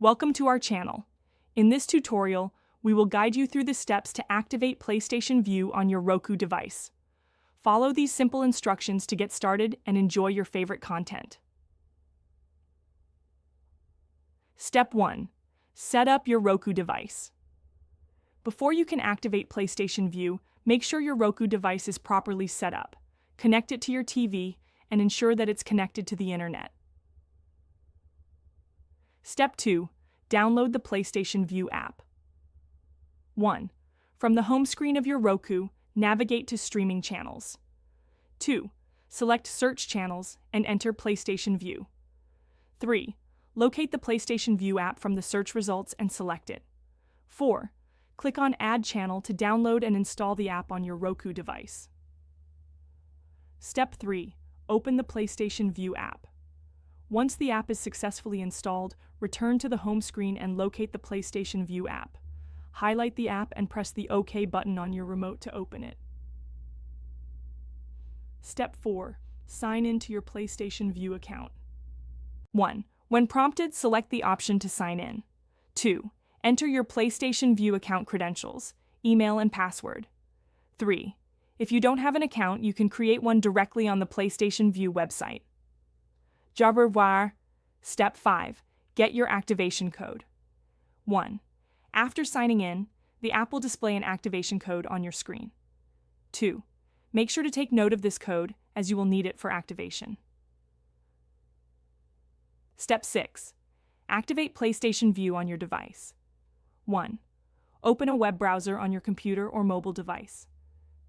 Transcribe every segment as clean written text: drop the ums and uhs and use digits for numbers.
Welcome to our channel. In this tutorial, we will guide you through the steps to activate PlayStation Vue on your Roku device. Follow these simple instructions to get started and enjoy your favorite content. Step 1. Set up your Roku device. Before you can activate PlayStation Vue, make sure your Roku device is properly set up. Connect it to your TV and ensure that it's connected to the internet. Step 2. Download the PlayStation Vue app. 1. From the home screen of your Roku, navigate to Streaming Channels. 2. Select Search Channels and enter PlayStation Vue. 3. Locate the PlayStation Vue app from the search results and select it. 4. Click on Add Channel to download and install the app on your Roku device. Step 3. Open the PlayStation Vue app. Once the app is successfully installed, return to the home screen and locate the PlayStation Vue app. Highlight the app and press the OK button on your remote to open it. Step 4. Sign in to your PlayStation Vue account. 1. When prompted, select the option to sign in. 2. Enter your PlayStation Vue account credentials, email and password. 3. If you don't have an account, you can create one directly on the PlayStation Vue website. Au revoir. Step 5. Get your activation code. 1. After signing in, the app will display an activation code on your screen. 2. Make sure to take note of this code, as you will need it for activation. Step 6. Activate PlayStation Vue on your device. 1. Open a web browser on your computer or mobile device.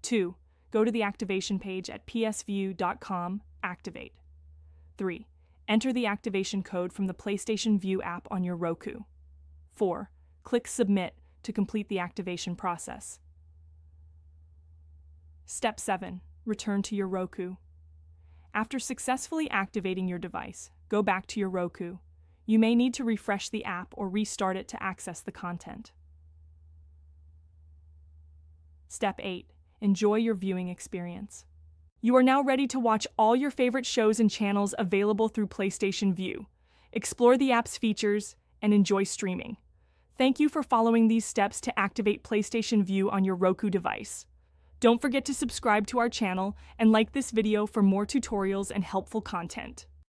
2. Go to the activation page at PSVUE.com, activate. 3. Enter the activation code from the PlayStation Vue app on your Roku. 4. Click Submit to complete the activation process. Step 7. Return to your Roku. After successfully activating your device, go back to your Roku. You may need to refresh the app or restart it to access the content. Step 8. Enjoy your viewing experience. You are now ready to watch all your favorite shows and channels available through PlayStation Vue. Explore the app's features and enjoy streaming. Thank you for following these steps to activate PlayStation Vue on your Roku device. Don't forget to subscribe to our channel and like this video for more tutorials and helpful content.